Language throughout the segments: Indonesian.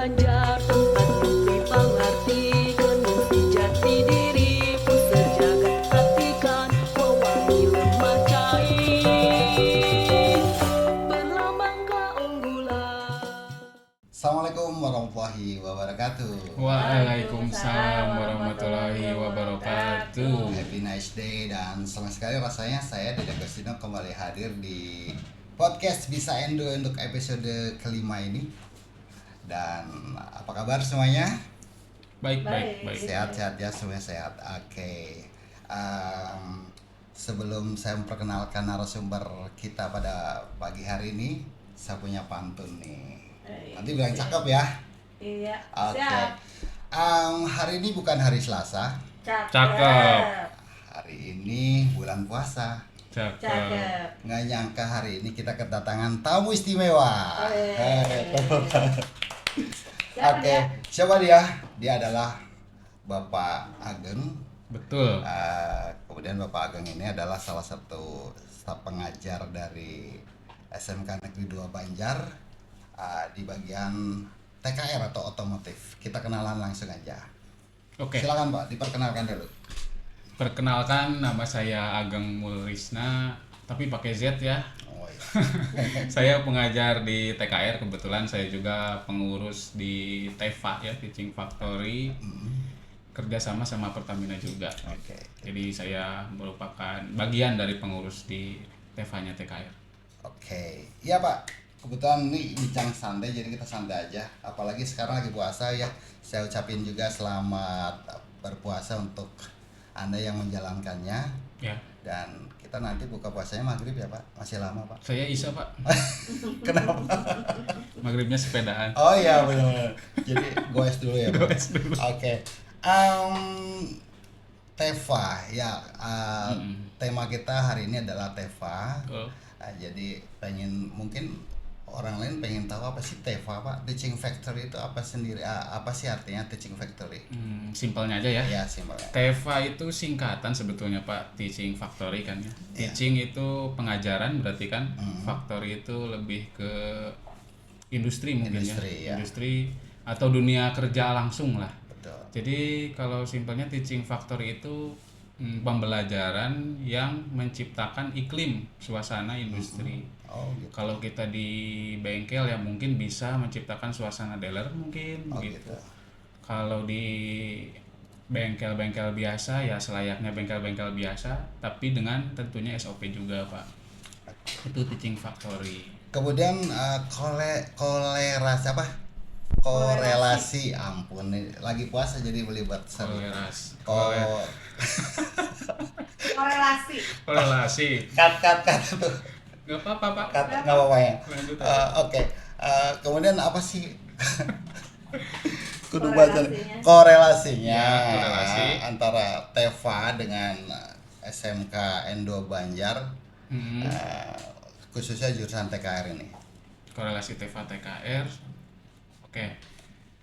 Banjar tempat negeri pangarti menuju jati diri pusat jagat praktikan mewangi lemah cair berlambang keunggulan. Assalamualaikum warahmatullahi wabarakatuh. Waalaikumsalam warahmatullahi wabarakatuh. Happy nice day dan senang sekali rasanya saya Dede Agustino kembali hadir di podcast Bisa Endo untuk episode kelima ini. Dan apa kabar semuanya? Baik. Sehat-sehat ya, semuanya sehat. Oke. Sebelum saya memperkenalkan narasumber kita pada pagi hari ini, saya punya pantun nih. Nanti bilang cakep ya. Iya. Oke. Siap. Hari ini bukan hari Selasa. Cakep. Hari ini bulan puasa. Cakep. Nggak nyangka hari ini kita kedatangan tamu istimewa. Siapa Oke, dia? siapa dia? Dia adalah Bapak Ageng. Betul. Kemudian Bapak Ageng ini adalah salah satu staf pengajar dari SMK Negeri 2 Banjar di bagian TKR atau otomotif. Kita kenalan langsung aja. Oke. Silakan Pak, diperkenalkan dulu. Perkenalkan, nama saya Ageng Mulrisna, tapi pakai Z ya. Oh iya. Saya pengajar di TKR, kebetulan saya juga pengurus di TEFA ya, Teaching Factory. Kerjasama sama Pertamina juga. Oke. Jadi saya merupakan bagian dari pengurus di TEFA-nya TKR. Oke, iya Pak. Kebetulan ini bincang santai, jadi kita santai aja. Apalagi sekarang lagi puasa ya. Saya ucapin juga selamat berpuasa untuk Anda yang menjalankannya. Ya. Dan kita nanti buka puasanya maghrib ya Pak. Masih lama Pak. Saya Isa, Pak. Kenapa? Maghribnya sepedaan. Oh iya benar. Jadi goes dulu ya Pak. Goes dulu. Oke. TEFA ya. Tema kita hari ini adalah TEFA. Oh. Jadi mungkin orang lain pengen tahu apa sih TEFA Pak? Teaching Factory itu apa sendiri? Apa sih artinya Teaching Factory? Simpelnya aja ya. Ya simpelnya. TEFA itu singkatan sebetulnya Pak, Teaching Factory kan ya. Teaching itu pengajaran berarti kan. Factory itu lebih ke industri mungkin Industri, ya. Industri atau dunia kerja langsung lah. Betul. Jadi kalau simpelnya Teaching Factory itu pembelajaran yang menciptakan iklim suasana industri. Oh gitu. Kalau kita di bengkel ya mungkin bisa menciptakan suasana dealer mungkin Oh gitu. gitu. Kalau di bengkel-bengkel biasa ya selayaknya bengkel-bengkel biasa, tapi dengan tentunya SOP juga Pak. Itu Teaching Factory. Kemudian kolerasi apa? Korelasi, ampun nih lagi puasa jadi melibat Korelasi. kat tuh. Gak apa-apa Pak. Nggak apa-apa ya. Lanjut aja. Oke. Kemudian apa sih? Kudu baca Korelasinya. korelasinya Ya, korelasi. antara TEFA dengan SMK Endo Banjar, khususnya jurusan TKR ini. Korelasi TEFA TKR. Oke.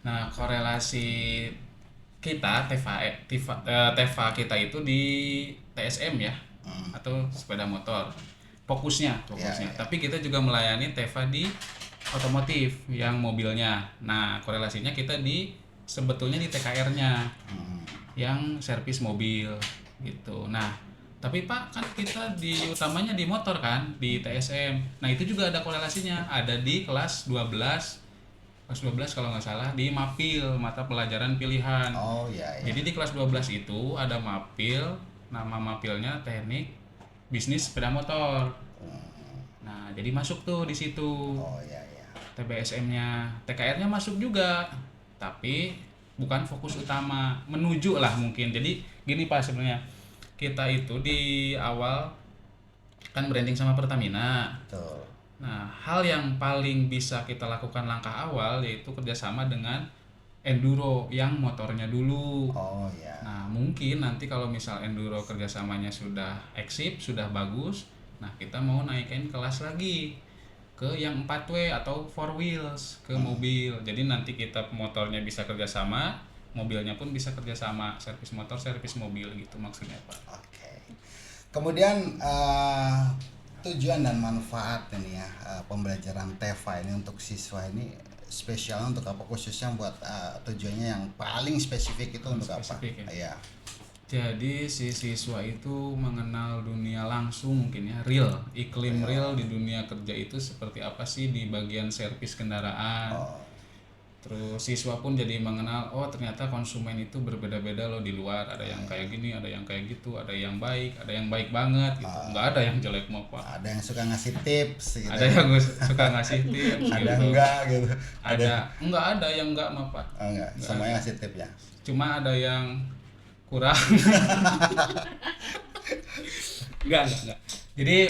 Nah, korelasi kita TEFA kita itu di TSM ya. Atau sepeda motor. Fokusnya. Ya. Tapi kita juga melayani TEFA di otomotif yang mobilnya. Nah, korelasinya kita sebetulnya di TKR-nya. Yang servis mobil gitu. Nah, tapi Pak kan kita utamanya di motor kan, di TSM. Nah, itu juga ada korelasinya. Ada di kelas 12 kalau nggak salah di MAPIL, mata pelajaran pilihan. Oh iya. Jadi di kelas 12 itu ada MAPIL, nama MAPILnya Teknik Bisnis Sepeda Motor. Nah, jadi masuk tuh di situ. Oh iya. TBSM-nya, TKR-nya masuk juga. Tapi bukan fokus utama, menuju lah mungkin. Jadi gini Pak sebenarnya. Kita itu di awal kan branding sama Pertamina. Betul. Nah, hal yang paling bisa kita lakukan langkah awal yaitu kerjasama dengan enduro yang motornya dulu. Oh iya. Nah, mungkin nanti kalau misal enduro kerjasamanya sudah eksip, sudah bagus, nah kita mau naikin kelas lagi ke yang 4W atau 4 wheels, ke mobil. Jadi nanti kita motornya bisa kerjasama, mobilnya pun bisa kerjasama, servis motor, servis mobil gitu maksudnya Pak. Oke. Kemudian tujuan dan manfaat ini ya pembelajaran TEFA ini untuk siswa ini spesial untuk apa, khususnya buat tujuannya yang paling spesifik itu untuk Spesifik apa? ya? Iya. Jadi si siswa itu mengenal dunia langsung mungkin ya, real, iklim real di dunia kerja itu seperti apa sih di bagian servis kendaraan. Oh, Terus siswa pun jadi mengenal, oh ternyata konsumen itu berbeda-beda loh di luar, ada yang kayak gini, ada yang kayak gitu, ada yang baik banget gitu, nggak ada yang jelek mau pak. ada yang suka ngasih tips gitu. Ada yang suka ngasih tips Ada gitu. enggak gitu. Enggak ada yang enggak mah pak. Oh, enggak, semuanya ngasih tips ya. Cuma ada yang kurang. Enggak. Jadi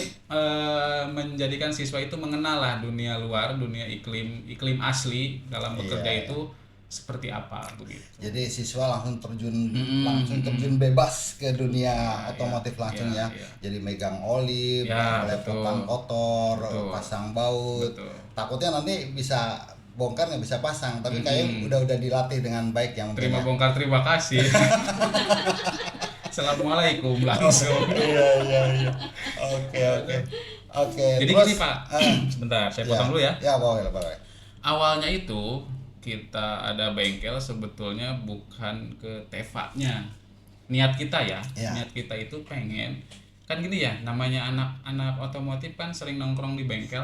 menjadikan siswa itu mengenal lah dunia luar, dunia iklim asli dalam bekerja Iya, itu seperti apa begitu. Jadi siswa langsung terjun bebas ke dunia otomotif langsung iya, ya. iya. Jadi megang oli, Ya, belepotan betul. kotor, Betul. pasang baut. Betul. Takutnya nanti bisa bongkar nggak bisa pasang, tapi kayaknya udah dilatih dengan baik yang Terima bongkar, terima kasih. Assalamualaikum langsung. Iya. Oke. Jadi terus, gini Pak, sebentar saya potong dulu ya. Ya boleh. Awalnya itu kita ada bengkel sebetulnya bukan ke Teva-nya. Niat kita ya, Ya. niat kita itu pengen kan gini ya, namanya anak otomotif kan sering nongkrong di bengkel.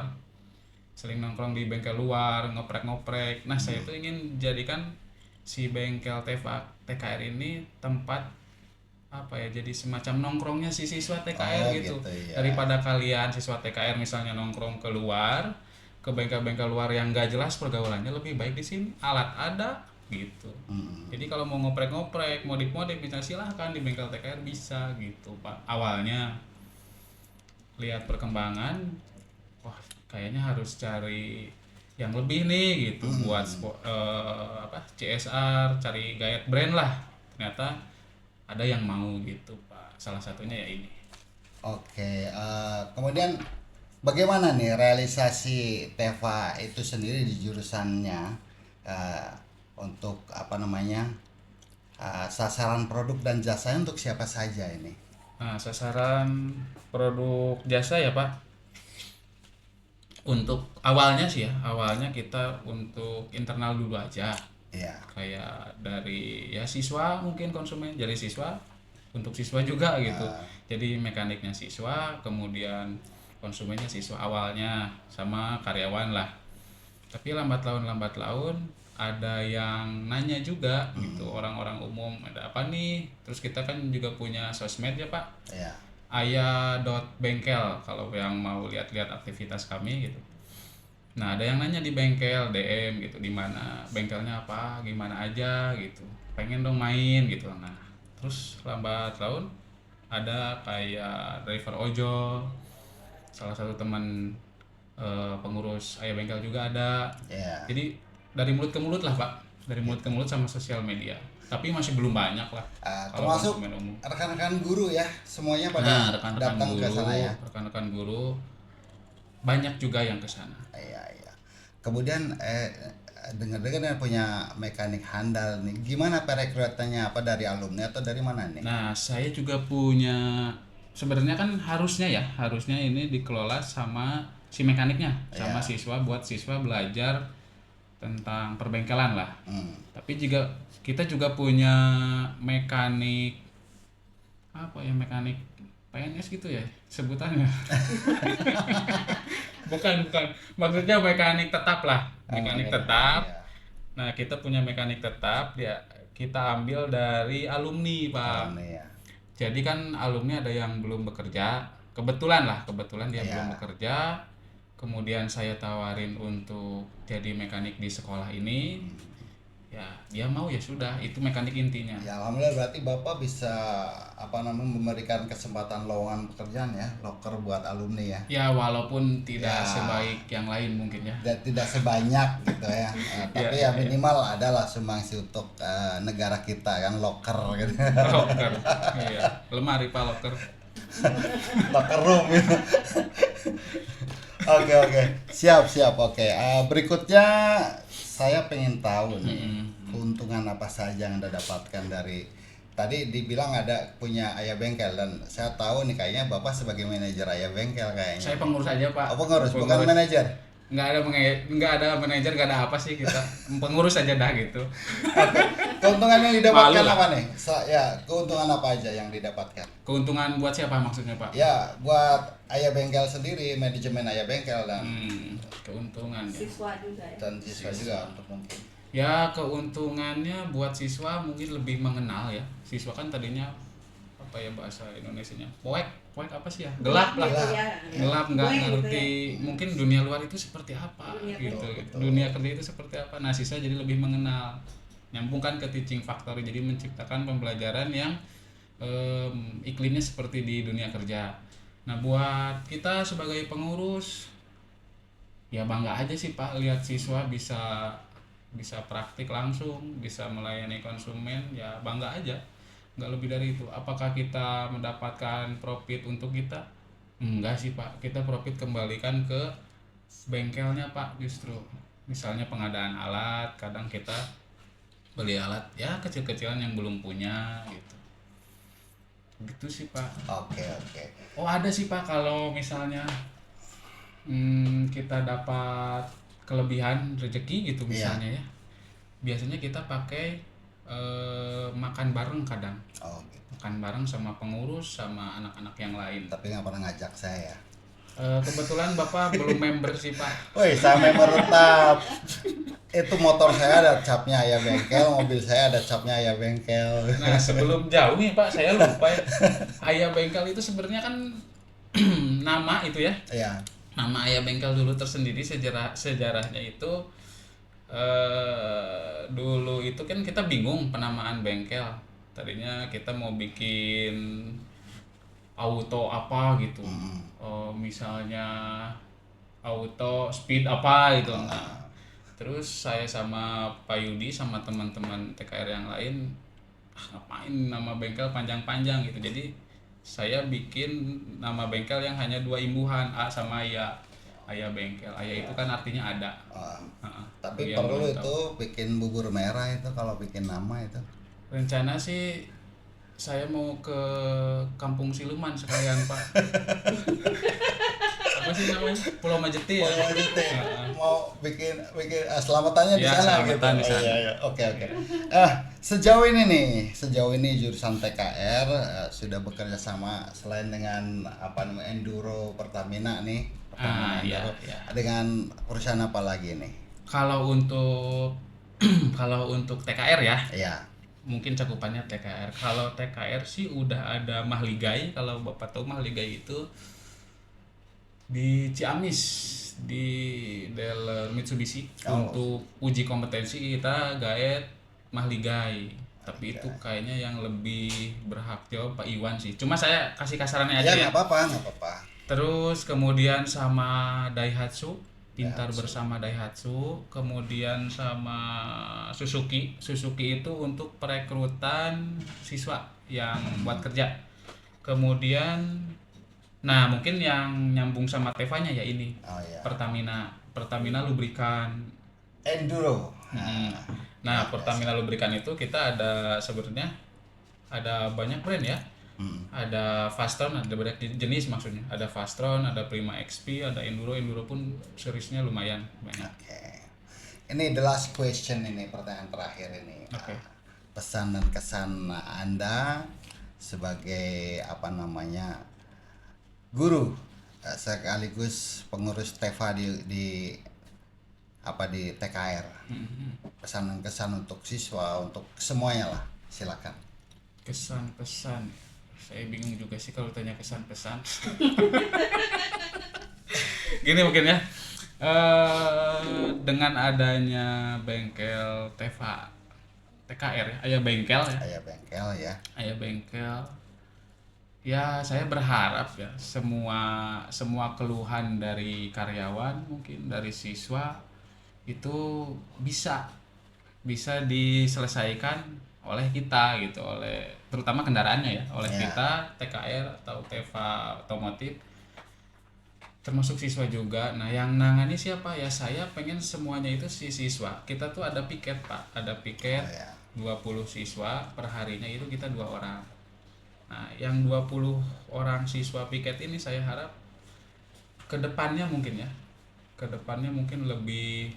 Sering nongkrong di bengkel luar, ngoprek-ngoprek. Nah, saya tuh ingin jadikan si bengkel Teva TKR ini tempat apa ya, jadi semacam nongkrongnya si siswa TKR Oh, gitu. gitu, ya. Daripada kalian siswa TKR misalnya nongkrong keluar ke bengkel-bengkel luar yang gak jelas pergaulannya, lebih baik di sini alat ada gitu. Jadi kalau mau ngoprek-ngoprek, modif-modif misalnya silahkan di bengkel TKR bisa gitu Pak. Awalnya lihat perkembangan, wah kayaknya harus cari yang lebih nih gitu buat CSR, cari gayet brand lah. Ternyata ada yang mau gitu Pak. Salah satunya ya ini. Oke, kemudian bagaimana nih realisasi Teva itu sendiri di jurusannya untuk sasaran produk dan jasanya untuk siapa saja ini? Nah, sasaran produk jasa ya Pak. Untuk awalnya sih ya, awalnya kita untuk internal dulu aja. Iya. Kayak dari ya siswa, mungkin konsumen dari siswa, untuk siswa juga gitu. Jadi mekaniknya siswa, kemudian konsumennya siswa awalnya, sama karyawan lah. Tapi lambat laun ada yang nanya juga gitu, orang-orang umum, ada apa nih? Terus kita kan juga punya sosmed ya Pak, Iya. aya.bengkel kalau yang mau lihat-lihat aktivitas kami gitu. Nah, ada yang nanya di bengkel, DM gitu, di mana bengkelnya apa, gimana aja gitu. Pengen dong main gitu. Nah, terus lambat laun ada kayak driver ojol, salah satu teman pengurus ayah bengkel juga ada. Iya. Jadi dari mulut ke mulut lah Pak, dari mulut ke mulut sama sosial media. Tapi masih belum banyak lah. Kalau Termasuk konsumen umum. rekan-rekan guru ya, semuanya pada Nah, rekan-rekan datang guru, ke sana ya. rekan-rekan guru banyak juga yang ke sana. Iya. Kemudian dengar-dengar punya mekanik handal nih. Gimana perekrutannya, apa dari alumni atau dari mana nih? Nah, saya juga punya, sebenarnya kan harusnya ini dikelola sama si mekaniknya, sama Iya. siswa, buat siswa belajar tentang perbengkelan lah. Tapi juga kita juga punya mekanik mekanik PNS gitu ya sebutannya. bukan maksudnya mekanik tetap lah, mekanik tetap. Iya. Nah, kita punya mekanik tetap, ya kita ambil dari alumni Pak. Alumni ya. Jadi kan alumni ada yang belum bekerja, kebetulan dia Iya. belum bekerja. Kemudian saya tawarin untuk jadi mekanik di sekolah ini. Ya, dia mau ya sudah, itu mekanik intinya. Ya alhamdulillah, berarti Bapak bisa memberikan kesempatan lowongan pekerjaan ya, loker buat alumni ya. Ya, walaupun tidak Ya. sebaik yang lain mungkin ya. Dan tidak sebanyak gitu ya. Tapi ya Ya, minimal adalah sumbangsi untuk negara kita kan, loker gitu. Loker. Iya, lemari Pak, loker. Loker room gitu. Oke. Siap. Oke. Berikutnya saya pengen tahu nih keuntungan apa saja yang Anda dapatkan dari tadi dibilang ada punya ayah bengkel, dan saya tahu nih kayaknya Bapak sebagai manajer ayah bengkel kayaknya. Saya pengurus aja Pak. Oh, pengurus, bukan manajer. nggak ada manajer, nggak ada apa sih, kita pengurus aja dah gitu. Oke. Keuntungan yang didapatkan Malu lah. apa nih? Ya, keuntungan apa aja yang didapatkan? Keuntungan buat siapa maksudnya Pak? Ya, buat ayah bengkel sendiri, manajemen ayah bengkel dan Keuntungan ya. Siswa juga ya. dan siswa juga untuk mungkin. Ya keuntungannya buat siswa mungkin lebih mengenal ya. Siswa kan tadinya apa ya bahasa Indonesianya? Poek apa sih ya? Gelap lah. Gitu ya. Gelap nggak Gue gitu ngerti mungkin dunia luar itu seperti apa Dunia gitu. betul. Dunia kerja itu seperti apa. Nah, siswa jadi lebih mengenal. Nyambungkan ke teaching factory, jadi menciptakan pembelajaran yang iklimnya seperti di dunia kerja. Nah, buat kita sebagai pengurus ya bangga aja sih Pak lihat siswa bisa praktik langsung, bisa melayani konsumen, ya bangga aja. Nggak lebih dari itu. Apakah kita mendapatkan profit untuk kita? Enggak sih Pak, kita profit kembalikan ke bengkelnya Pak justru. Misalnya pengadaan alat, kadang kita beli alat ya kecil-kecilan yang belum punya gitu. Gitu sih Pak. Oke. Oh ada sih Pak, kalau misalnya kita dapat kelebihan rezeki gitu misalnya ya, biasanya kita pakai makan bareng kadang, Gitu. makan bareng sama pengurus sama anak-anak yang lain. Tapi nggak pernah ngajak saya. Kebetulan Bapak belum member sih Pak. Woi, saya member tetap. Itu motor saya ada capnya ayah bengkel, mobil saya ada capnya ayah bengkel. Nah sebelum jauh nih Pak, saya lupa ya, ayah bengkel itu sebenarnya kan nama itu ya, Iya. nama ayah bengkel dulu tersendiri, sejarahnya itu dulu itu kan kita bingung penamaan bengkel. Tadinya kita mau bikin auto apa gitu, misalnya auto speed apa gitu. Nah, terus saya sama Pak Yudi sama teman-teman TKR yang lain, ngapain nama bengkel panjang-panjang gitu. Jadi saya bikin nama bengkel yang hanya 2 imbuhan, A sama Ayah. Ayah bengkel. Ayah itu kan artinya ada. Tapi Yang perlu belum itu tahu. bikin bubur merah itu kalau bikin nama itu. Rencana sih saya mau ke Kampung Siluman sekalian Pak. Apa sih namanya? Pulau Majeti ya. Oh, gitu ya. Mau bikin selamatannya di Ya, sana gitu. selamatan di sana. Iya. Oke. Sejauh ini jurusan TKR sudah bekerja sama selain dengan Enduro Pertamina nih. Iya. Dengan perusahaan apa lagi nih? Kalau untuk TKR ya, Iya. mungkin cakupannya TKR. Kalau TKR sih udah ada Mahligai. Kalau Bapak tahu Mahligai itu di Ciamis, di dealer Mitsubishi. Untuk uji kompetensi kita gaet Mahligai. Tapi itu kayaknya yang lebih berhak jawab Pak Iwan sih. Cuma saya kasih kasarannya aja ya. Nggak apa-apa. Terus kemudian sama Daihatsu, Pintar Bersama Daihatsu, kemudian sama Suzuki. Suzuki itu untuk perekrutan siswa yang buat kerja. Kemudian nah mungkin yang nyambung sama Tevanya ya ini. Pertamina Lubrikan. Enduro. Nah, Pertamina Lubrikan itu kita ada sebenarnya ada banyak brand ya. Ada Fastron, ada banyak jenis maksudnya. Ada Fastron, ada Prima XP, ada Enduro pun seriesnya lumayan banyak. Oke. Ini the last question ini, pertanyaan terakhir ini. Oke. Pesan dan kesan Anda sebagai guru sekaligus pengurus TEVA di TKR. Pesan dan kesan untuk siswa, untuk semuanya lah. Silakan. Kesan-pesan. Saya bingung juga sih kalau tanya kesan-pesan. Gini mungkin ya. Dengan adanya bengkel TEVA TKR ya, Ayah Bengkel ya. Ayah Bengkel. Ya, saya berharap ya semua keluhan dari karyawan, mungkin dari siswa itu bisa diselesaikan oleh kita gitu, terutama kendaraannya ya, oleh kita TKR atau TEVA Otomotif, termasuk siswa juga. Nah, yang nangani siapa ya? Saya pengen semuanya itu si siswa. Kita tuh ada piket Pak, ada piket 20 siswa per harinya itu kita 2 orang. Nah, yang 20 orang siswa piket ini saya harap kedepannya mungkin ya, kedepannya mungkin lebih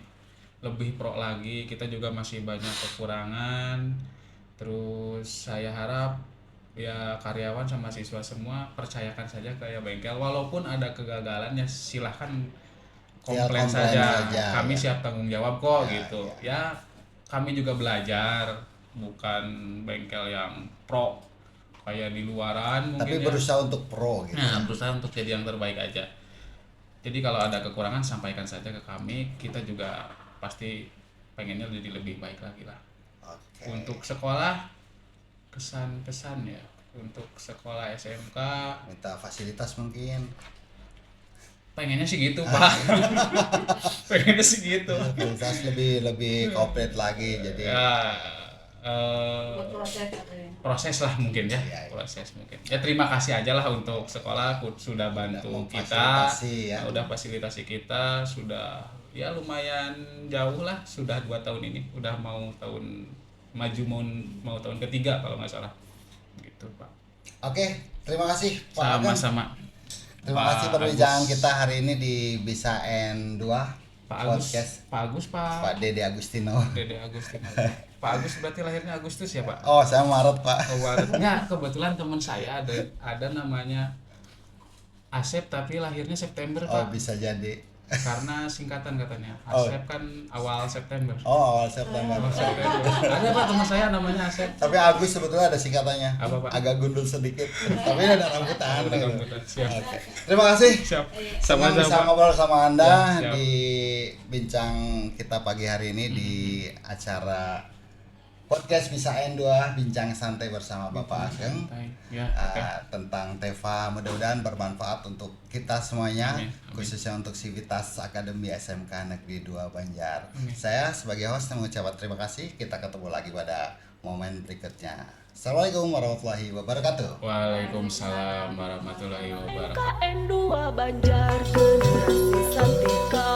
pro lagi. Kita juga masih banyak kekurangan. Terus saya harap ya karyawan sama siswa semua percayakan saja ke ya bengkel, walaupun ada kegagalan ya silahkan komplain saja. Kami siap tanggung jawab kok gitu. Ya kami juga belajar, bukan bengkel yang pro kayak di luaran mungkin. Tapi berusaha untuk pro gitu. Nah, berusaha untuk jadi yang terbaik aja. Jadi kalau ada kekurangan sampaikan saja ke kami, kita juga pasti pengennya jadi lebih baik lagi lah. Oke. Untuk sekolah kesan-kesan ya, untuk sekolah SMK Minta fasilitas mungkin. pengennya sih gitu Pak. Pengennya sih gitu. Fasilitas lebih komplit lagi jadi Ya, Buat proses katanya. proses lah mungkin ya, Iya, iya. proses mungkin. Ya terima kasih aja lah untuk sekolah sudah bantu kita, memfasilitasi ya. udah fasilitasi kita, sudah ya lumayan jauh lah, sudah 2 tahun ini, udah mau tahun maju mau tahun ketiga kalau nggak salah, gitu Pak. Oke, terima kasih Pak Ageng. Sama-sama. Terima Pak kasih perbincangan Agus. kita hari ini di Bisa N2 Pak Agus, podcast. Pak Pak Dede Agustino. Dede Agustin. Pak Agus berarti lahirnya Agustus ya Pak? Oh, saya Maret Pak. Oh, Maretnya kebetulan teman saya ada namanya Asep tapi lahirnya September Oh, Pak. bisa jadi. Karena singkatan katanya. Oh. Asep kan awal September. Oh, awal September. Awal September. Ada Pak teman saya namanya Asep. Tapi Agus sebetulnya ada singkatannya. Apa, Pak? Agak gundul sedikit. Tapi ada rambutan. Ada rambutan. Siap. Oke. Terima kasih. Siap. Senang bisa Sama-sama. ngobrol sama Anda Ya, siap. di bincang kita pagi hari ini di acara podcast Bisa N2 Bincang Santai bersama Bapak Ageng. Ya, oke. Tentang Teva, mudah-mudahan bermanfaat untuk kita semuanya. Amin, amin. Khususnya untuk Sivitas Akademi SMK Negeri 2 Banjar. Amin. Saya sebagai host mengucapkan terima kasih. Kita ketemu lagi pada momen berikutnya. Assalamualaikum warahmatullahi wabarakatuh. Waalaikumsalam warahmatullahi wabarakatuh. KN2 Banjar generasi Santika